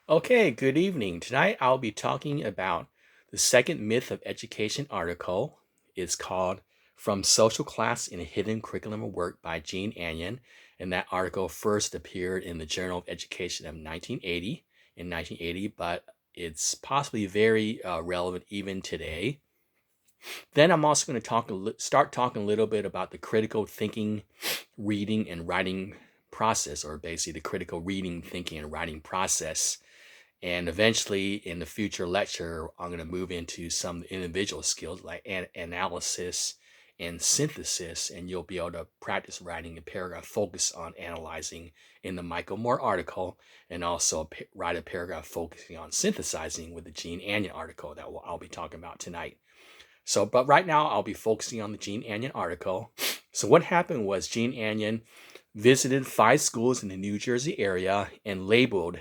Okay, good evening. Tonight I'll be talking about the second myth of education article. It's called From Social Class in a Hidden Curriculum of Work by Jean Anyon. And that article first appeared in the Journal of Education of 1980, but it's possibly very relevant even today. Then I'm also going to start talking a little bit about the critical thinking, reading, and writing process, or basically the critical reading, thinking, and writing process. And eventually, in the future lecture, I'm going to move into some individual skills like analysis and synthesis, and you'll be able to practice writing a paragraph focused on analyzing in the Michael Moore article, and also write a paragraph focusing on synthesizing with the Gene Anyon article that I'll be talking about tonight. So, but right now I'll be focusing on the Gene Anyon article. So what happened was Gene Anyon visited 5 schools in the New Jersey area and labeled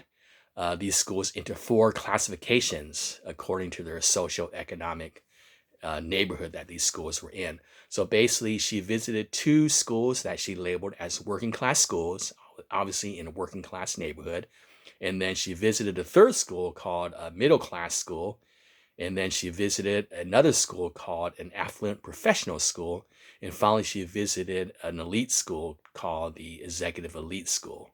these schools into 4 classifications according to their socioeconomic neighborhood that these schools were in. So basically, she visited 2 schools that she labeled as working class schools, obviously in a working class neighborhood. And then she visited a third school called a middle class school. And then she visited another school called an affluent professional school. And finally, she visited an elite school called the executive elite school.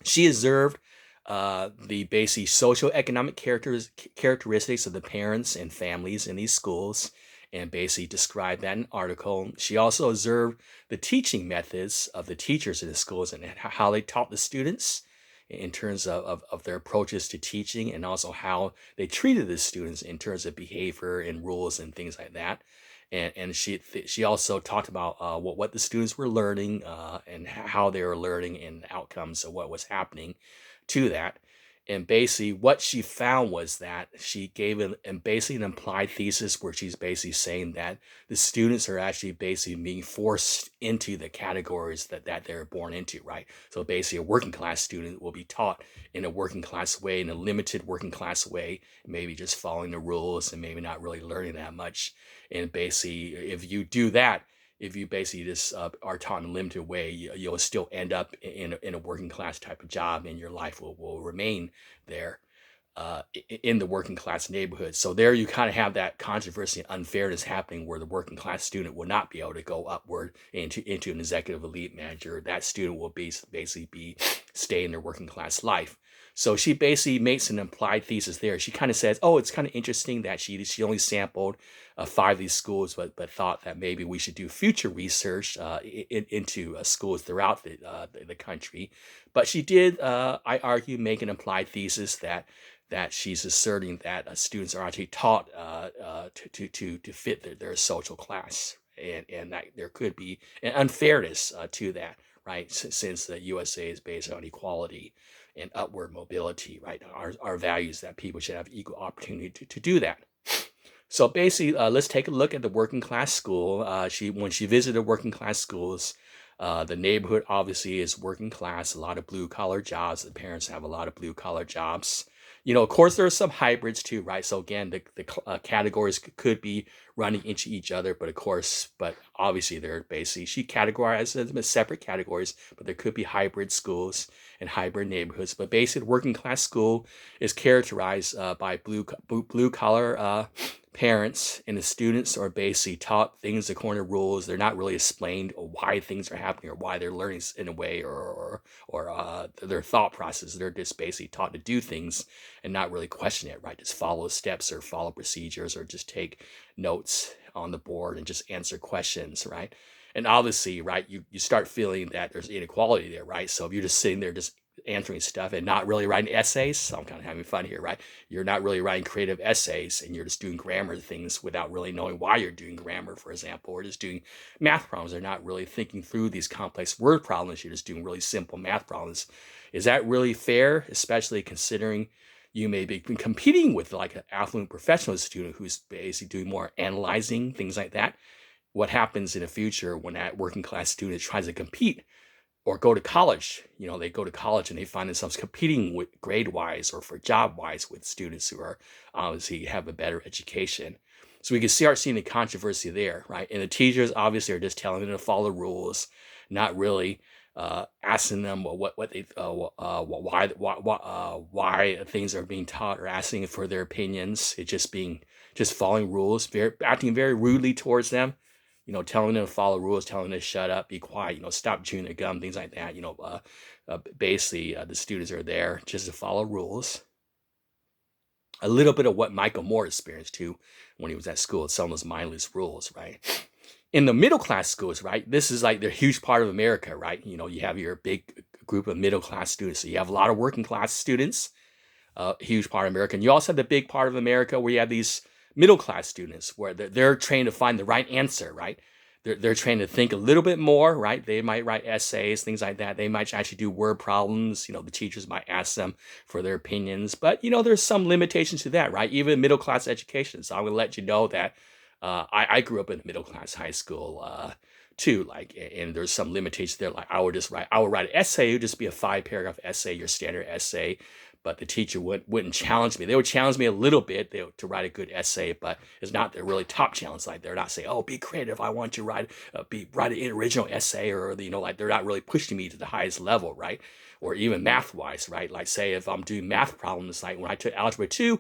She observed the basic socioeconomic characteristics of the parents and families in these schools and basically described that in an article. She also observed the teaching methods of the teachers in the schools and how they taught the students in terms of their approaches to teaching, and also how they treated the students in terms of behavior and rules and things like that. And she also talked about what the students were learning and how they were learning and outcomes of what was happening to that. And basically, what she found was that she gave basically an implied thesis where she's basically saying that the students are actually basically being forced into the categories that they're born into, right? So basically, a working class student will be taught in a working class way, in a limited working class way, maybe just following the rules and maybe not really learning that much. And basically, if you do that, if you basically just are taught in a limited way, you'll still end up in a working class type of job, and your life will remain there in the working class neighborhood. So there you kind of have that controversy and unfairness happening where the working class student will not be able to go upward into an executive elite manager. That student will basically be stay in their working class life. So she basically makes an implied thesis there. She kind of says, "Oh, it's kind of interesting that she only sampled 5 of these schools, but thought that maybe we should do future research into schools throughout the country." But she did, I argue, make an implied thesis that she's asserting that students are actually taught to fit their social class, and that there could be an unfairness to that, right? Since the USA is based on equality and upward mobility, right? Our values that people should have equal opportunity to do that. So basically, let's take a look at the working class school. When she visited working class schools, the neighborhood obviously is working class, a lot of blue collar jobs. The parents have a lot of blue collar jobs. Of course, there are some hybrids too, right? So again, the categories could be running into each other, but obviously they're basically, she categorizes them as separate categories, but there could be hybrid schools and hybrid neighborhoods. But basically, working class school is characterized by blue collar parents, and the students are basically taught things according to rules. They're not really explained why things are happening or why they're learning in a way, or their thought process. They're just basically taught to do things and not really question it, right? Just follow steps or follow procedures or just take notes on the board and just answer questions, right? And obviously, right, you start feeling that there's inequality there, right? So if you're just sitting there just answering stuff and not really writing essays, so I'm kind of having fun here, right? You're not really writing creative essays, and you're just doing grammar things without really knowing why you're doing grammar, for example, or just doing math problems. They're not really thinking through these complex word problems. You're just doing really simple math problems. Is that really fair, especially considering you may be competing with like an affluent professional student who's basically doing more analyzing, things like that? What happens in the future when that working class student tries to compete or go to college? They go to college and they find themselves competing with grade wise or for job wise with students who are obviously have a better education. So we can start seeing the controversy there, right? And the teachers obviously are just telling them to follow the rules, not really asking them what they why things are being taught, or asking for their opinions. It's just following rules, acting very rudely towards them. Telling them to follow rules, telling them to shut up, be quiet, stop chewing their gum, things like that. Basically, the students are there just to follow rules. A little bit of what Michael Moore experienced too when he was at school, some of those mindless rules, right? In the middle class schools, right, this is like the huge part of America, right? You have your big group of middle class students. So you have a lot of working class students, huge part of America. And you also have the big part of America where you have these middle class students where they're trained to find the right answer, right? They're trained to think a little bit more, right? They might write essays, things like that. They might actually do word problems. The teachers might ask them for their opinions. But, there's some limitations to that, right? Even middle class education. So I'm going to let you know that I grew up in a middle class high school too, and there's some limitations there. Like I would write an essay. It would just be a 5-paragraph essay, your standard essay. But the teacher wouldn't challenge me. They would challenge me a little bit to write a good essay, but it's not their really top challenge. Like they're not saying, "Oh, be creative. I want you to write an original essay," or like they're not really pushing me to the highest level, right? Or even math wise, right? Like say if I'm doing math problems, like when I took Algebra 2,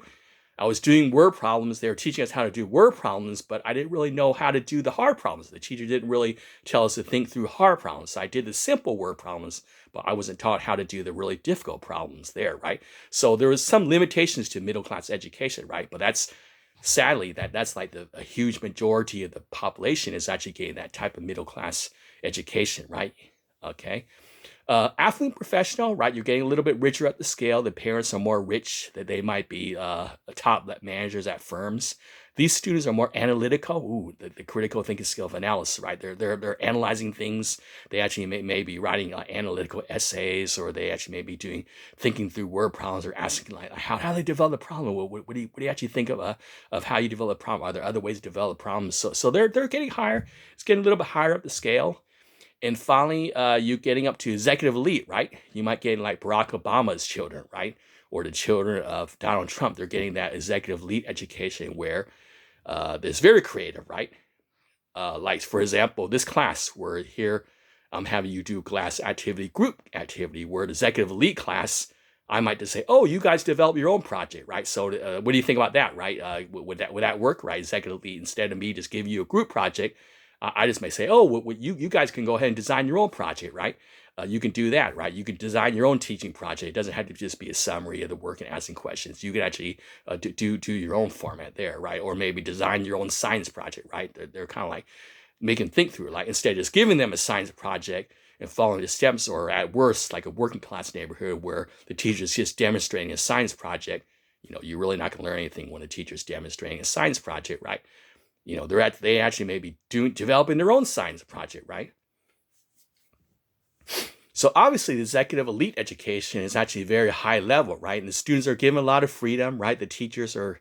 I was doing word problems. They were teaching us how to do word problems, but I didn't really know how to do the hard problems. The teacher didn't really tell us to think through hard problems. So I did the simple word problems, but I wasn't taught how to do the really difficult problems there, right? So there was some limitations to middle class education, right? But sadly that's like a huge majority of the population is actually getting that type of middle class education, right? Okay. Affluent professional, right? You're getting a little bit richer up the scale. The parents are more rich, that they might be top managers at firms. These students are more analytical. Ooh, the critical thinking skill of analysis, right? They're analyzing things. They actually may be writing analytical essays, or they actually may be thinking through word problems, or asking like how they develop the problem. What do you actually think of how you develop a problem? Are there other ways to develop problems? So they're getting higher. It's getting a little bit higher up the scale. And finally, you getting up to executive elite, right? You might get like Barack Obama's children, right? Or the children of Donald Trump. They're getting that executive elite education where it's very creative, right? Like, for example, this class, we're here, I'm having you do group activity, where the executive elite class, I might just say, oh, you guys develop your own project, right? So what do you think about that, right? Would that work, right? Executive elite, instead of me just giving you a group project, I just may say, oh, you guys can go ahead and design your own project, right? You can do that, right? You can design your own teaching project. It doesn't have to just be a summary of the work and asking questions. You can actually do your own format there, right? Or maybe design your own science project, right? They're kind of like making them think through it. Like instead of just giving them a science project and following the steps, or at worst, like a working class neighborhood where the teacher's just demonstrating a science project, you're really not going to learn anything when the teacher's demonstrating a science project, right? They actually may be developing their own science project, right? So obviously, the executive elite education is actually very high level, right? And the students are given a lot of freedom, right? The teachers are,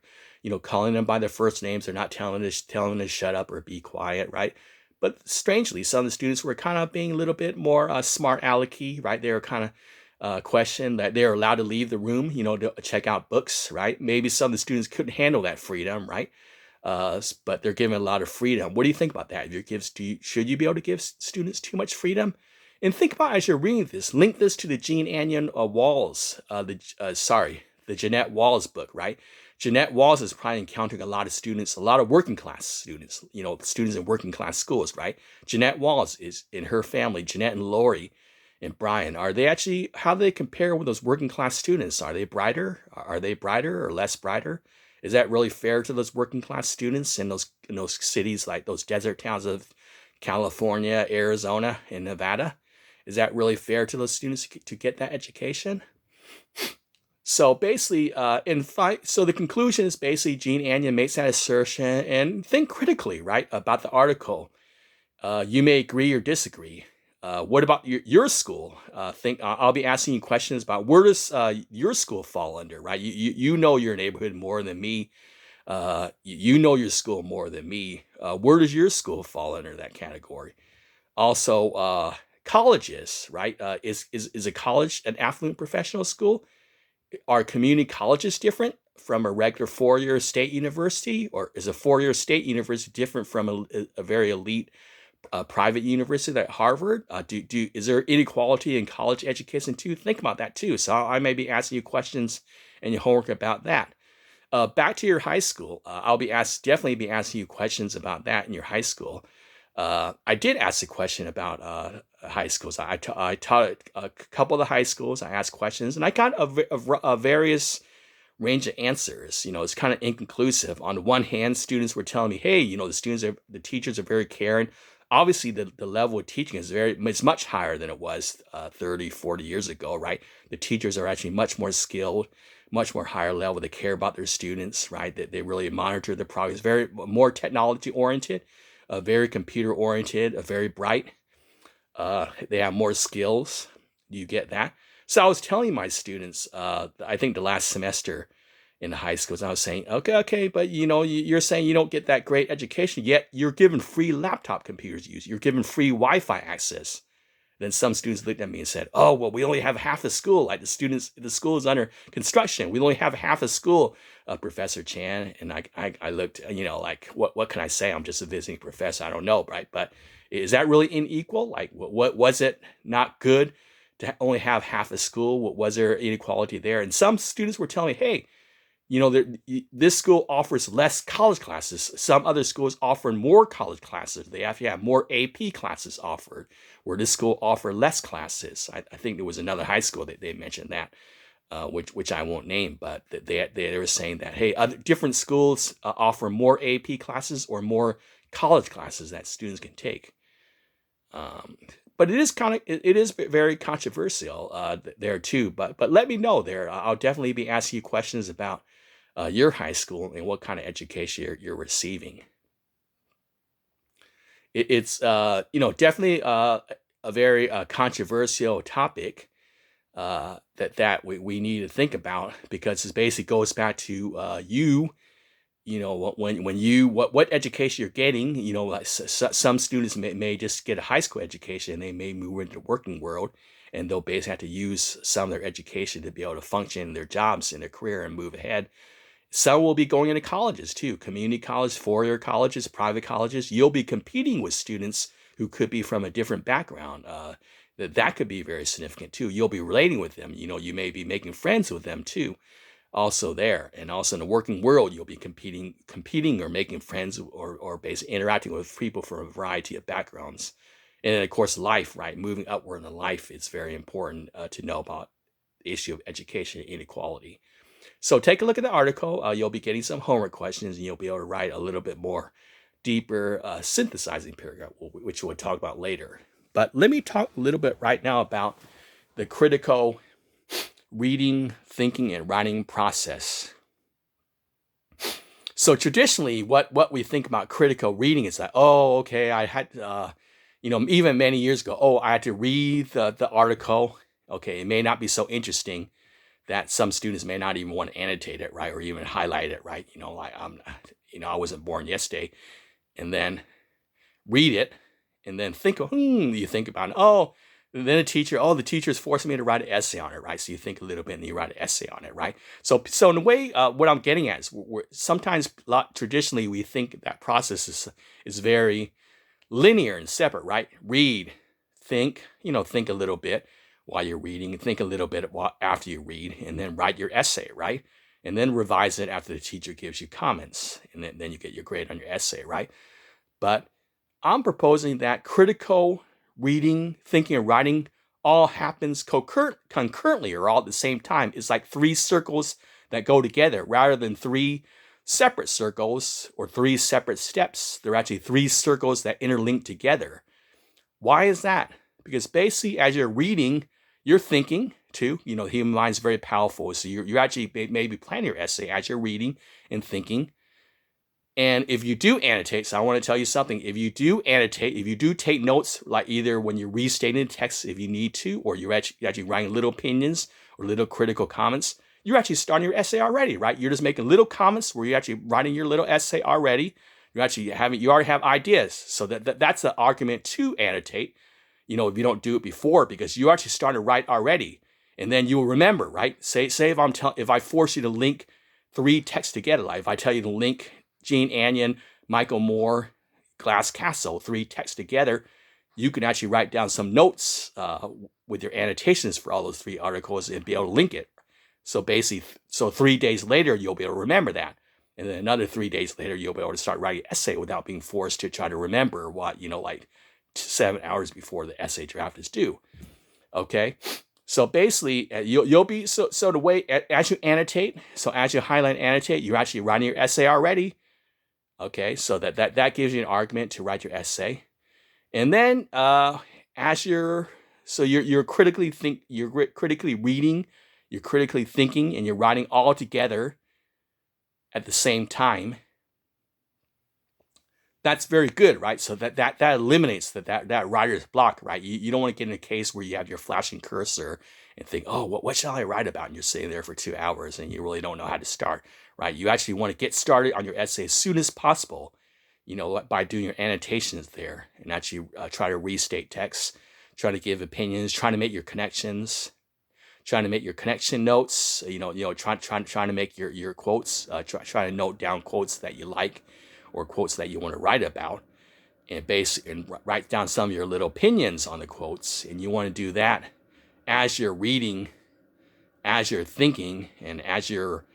calling them by their first names. They're not telling them to shut up or be quiet, right? But strangely, some of the students were kind of being a little bit more smart alecky, right? They were kind of questioned that they're allowed to leave the room, to check out books, right? Maybe some of the students couldn't handle that freedom, right? But they're given a lot of freedom. What do you think about that? Should you be able to give students too much freedom? And think about, as you're reading this, link this to the Jean Anyon the Jeanette Walls book, right? Jeanette Walls is probably encountering a lot of students, a lot of working class students, students in working class schools, right? Jeanette Walls is in her family, Jeanette and Lori and Brian. How do they compare with those working class students? Are they brighter? Are they brighter or less brighter? Is that really fair to those working class students in those cities, like those desert towns of California, Arizona, and Nevada? Is that really fair to those students to get that education? So basically, so the conclusion is basically Jean Anyon makes that assertion, and think critically, right, about the article. You may agree or disagree. What about your school? I'll be asking you questions about where does your school fall under, right? You know your neighborhood more than me. You know your school more than me. Where does your school fall under that category? Also, colleges, right? Is a college an affluent professional school? Are community colleges different from a regular four-year state university, or is a four-year state university different from a very elite a private university like Harvard? Is there inequality in college education too? Think about that too. So I may be asking you questions and your homework about that. Back to your high school, I'll be definitely be asking you questions about that in your high school. I did ask a question about high schools. I taught a couple of the high schools. I asked questions, and I got a various range of answers. It's kind of inconclusive. On the one hand, students were telling me, "Hey, the teachers are very caring." Obviously, the level of teaching it's much higher than it was 30, 40 years ago, right? The teachers are actually much more skilled, much more higher level. They care about their students, right? They really monitor the progress. Very more technology oriented, very computer oriented, very bright. They have more skills. You get that? So I was telling my students, I think the last semester in the high schools, I was saying, okay, but you're saying you don't get that great education, yet you're given free laptop computers to use. You're given free Wi-Fi access. Then some students looked at me and said, "Oh, well, we only have half a school. Like the school is under construction. We only have half a school, Professor Chan." And I looked, like what can I say? I'm just a visiting professor. I don't know, right? But is that really unequal? Like, what was it not good to only have half a school? What was there inequality there? And some students were telling me, "Hey, this school offers less college classes. Some other schools offer more college classes. They actually have more AP classes offered, where this school offer less classes." I think there was another high school that they mentioned that, which I won't name, but they were saying that, hey, other different schools offer more AP classes or more college classes that students can take. But it is very controversial there too. But let me know there. I'll definitely be asking you questions about your high school and what kind of education you're receiving. It's definitely a very controversial topic that we need to think about, because it basically goes back to what education you're getting. Like some students may just get a high school education and they may move into the working world, and they'll basically have to use some of their education to be able to function in their jobs, in their career, and move ahead. Some will be going into colleges too, community college, four-year colleges, private colleges. You'll be competing with students who could be from a different background. That could be very significant too. You'll be relating with them. You may be making friends with them too, also there. And also in the working world, you'll be competing or making friends, or basically interacting with people from a variety of backgrounds. And then of course, life, right? Moving upward in life, it's very important to know about the issue of education and inequality. So take a look at the article. You'll be getting some homework questions, and you'll be able to write a little bit more deeper synthesizing paragraph, which we'll talk about later. But let me talk a little bit right now about the critical reading, thinking, and writing process. So traditionally, what we think about critical reading is that, oh, okay, I had, even many years ago, I had to read the article. Okay, it may not be so interesting that some students may not even want to annotate it, right, or even highlight it, right? Like I wasn't born yesterday, and then read it, and then think, you think about it. Oh, and then the teacher's forcing me to write an essay on it, right? So you think a little bit, and you write an essay on it, right? So in a way, what I'm getting at is, sometimes traditionally we think that process is very linear and separate, right? Read, think a little bit while you're reading, and think a little bit after you read, and then write your essay, right? And then revise it after the teacher gives you comments, and then you get your grade on your essay, right? But I'm proposing that critical reading, thinking, and writing all happens concurrently, or all at the same time. It's like three circles that go together rather than three separate circles or three separate steps. They're actually three circles that interlink together. Why is that? Because basically, as you're reading, you're thinking too. The human mind is very powerful. So you're actually maybe planning your essay as you're reading and thinking. And if you do annotate, so I want to tell you something. If you do annotate, if you do take notes, like either when you're restating the text if you need to, or you're actually writing little opinions or little critical comments, you're actually starting your essay already, right? You're just making little comments where you're actually writing your little essay already. You already have ideas. So that's the argument to annotate. If you don't do it before, because you actually started to write already, and then you will remember, right? Say if I force you to link three texts together, like if I tell you to link Gene Anyon, Michael Moore, glass castle, 3 texts together, you can actually write down some notes with your annotations for all those 3 articles and be able to link it. So basically, 3 days later, you'll be able to remember that. And then another 3 days later, you'll be able to start writing an essay without being forced to try to remember what, like 7 hours before the essay draft is due. Okay. So basically, you'll be, so the way, as you annotate, so as you highlight and annotate, you're actually writing your essay already. Okay. So that gives you an argument to write your essay. And then as you're critically reading, you're critically thinking, and you're writing all together at the same time. That's very good, right? So that eliminates that writer's block, right? You don't want to get in a case where you have your flashing cursor and think, oh, what shall I write about? And you're sitting there for 2 hours and you really don't know how to start, right? You actually want to get started on your essay as soon as possible, by doing your annotations there, and actually try to restate text, try to give opinions, trying to make your connections, trying to make your connection notes, trying to make your quotes, trying to note down quotes that you like or quotes that you want to write about, and write down some of your little opinions on the quotes. And you want to do that as you're reading, as you're thinking, and as you're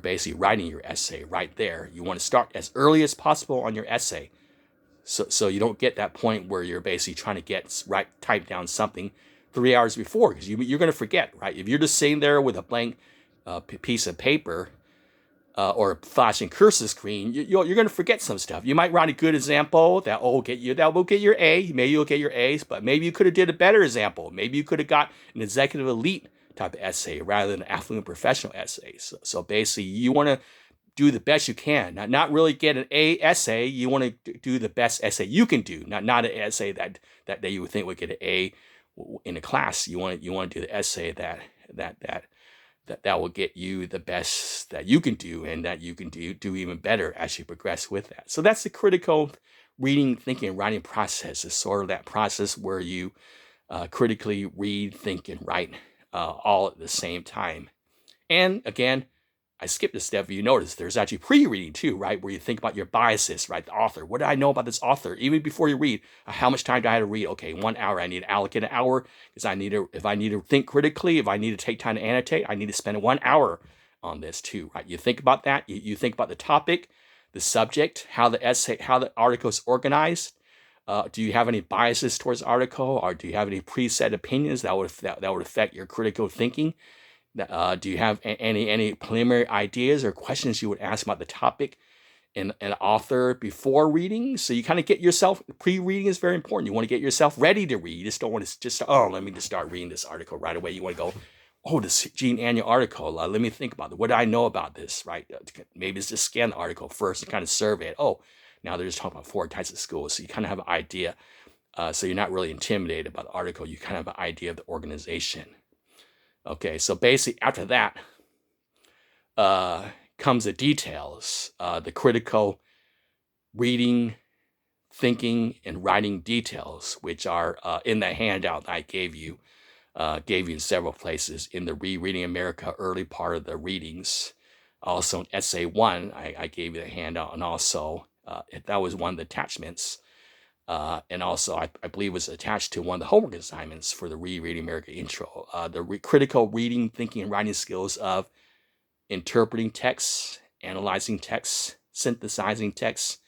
basically writing your essay right there. You want to start as early as possible on your essay, so you don't get that point where you're basically trying to type down something 3 hours before, because you're going to forget, right? If you're just sitting there with a blank piece of paper or a flashing cursor screen, you're going to forget some stuff. You might write a good example that will get your A. Maybe you'll get your A's, but maybe you could have did a better example. Maybe you could have got an executive elite type of essay rather than an affluent professional essay. So basically, you want to do the best you can. Not really get an A essay. You want to do the best essay you can do. Not an essay that you would think would get an A in a class. You want to do the essay that will get you the best that you can do, and that you can do even better as you progress with that. So that's the critical reading, thinking, and writing process. Is sort of that process where you critically read, think, and write all at the same time. And again, I skipped a step. You notice there's actually pre-reading too, right? Where you think about your biases, right? The author. What do I know about this author? Even before you read, how much time do I have to read? Okay, 1 hour. I need to allocate an hour because if I need to think critically, if I need to take time to annotate, I need to spend 1 hour on this too, right? You think about that. You think about the topic, the subject, how the article is organized. Do you have any biases towards the article, or do you have any preset opinions that would affect your critical thinking? Do you have any preliminary ideas or questions you would ask about the topic and an author before reading? So you kind of get yourself, pre-reading is very important. You want to get yourself ready to read. You just don't want to let me just start reading this article right away. You want to go, oh, this Gene Anyon article, let me think about it. What do I know about this, right? Maybe it's just scan the article first and kind of survey it. Oh, now they're just talking about 4 types of schools. So you kind of have an idea. So you're not really intimidated by the article. You kind of have an idea of the organization. Okay, so basically after that comes the details, the critical reading, thinking, and writing details, which are in the handout I gave you in several places in the Rereading America early part of the readings. Also in Essay 1, I gave you the handout, and also that was one of the attachments. And also, I believe it was attached to one of the homework assignments for the Rereading America intro. The critical reading, thinking, and writing skills of interpreting texts, analyzing texts, synthesizing texts,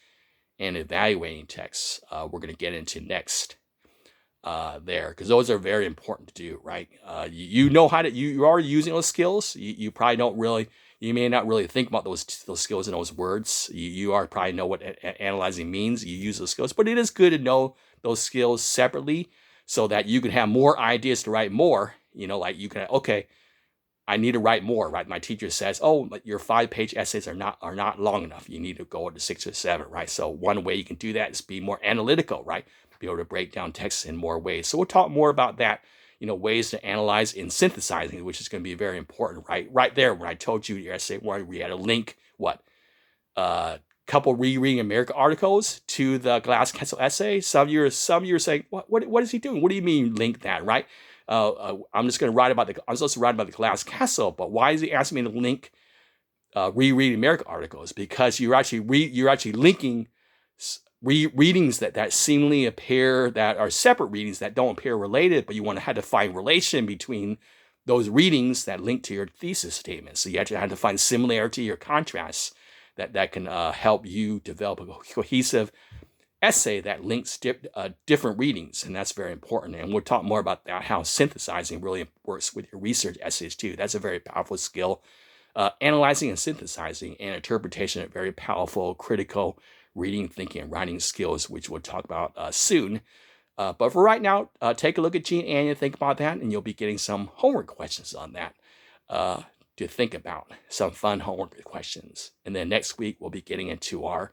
and evaluating texts. We're going to get into next there, because those are very important to do, right? You know how to, you're already using those skills. You probably don't really, you may not really think about those skills and those words. You are probably know what analyzing means. You use those skills, but it is good to know those skills separately so that you can have more ideas to write more. Like you can, okay, I need to write more, right? My teacher says, oh, your 5-page essays are not long enough. You need to go to 6 or 7, right? So one way you can do that is be more analytical, right? Be able to break down texts in more ways. So we'll talk more about that, ways to analyze and synthesizing, which is going to be very important, right? Right there, when I told you your essay one, we had a link, couple Rereading America articles to the Glass Castle essay. Some of you are saying, what is he doing? What do you mean link that, right? I'm just going to I'm supposed to write about the Glass Castle, but why is he asking me to link Rereading America articles? Because you're actually linking readings that seemingly appear, that are separate readings that don't appear related, but you want to have to find relation between those readings that link to your thesis statement. So you actually have to find similarity or contrast that can help you develop a cohesive essay that links different readings, and that's very important. And we'll talk more about that, how synthesizing really works with your research essays too. That's a very powerful skill. Analyzing and synthesizing and interpretation are very powerful, critical reading, thinking, and writing skills, which we'll talk about soon. But for right now, take a look at Gene Anyon, think about that, and you'll be getting some homework questions on that to think about, some fun homework questions. And then next week, we'll be getting into our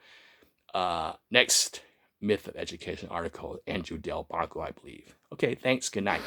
next Myth of Education article, Andrew Del Baco, I believe. Okay, thanks. Good night.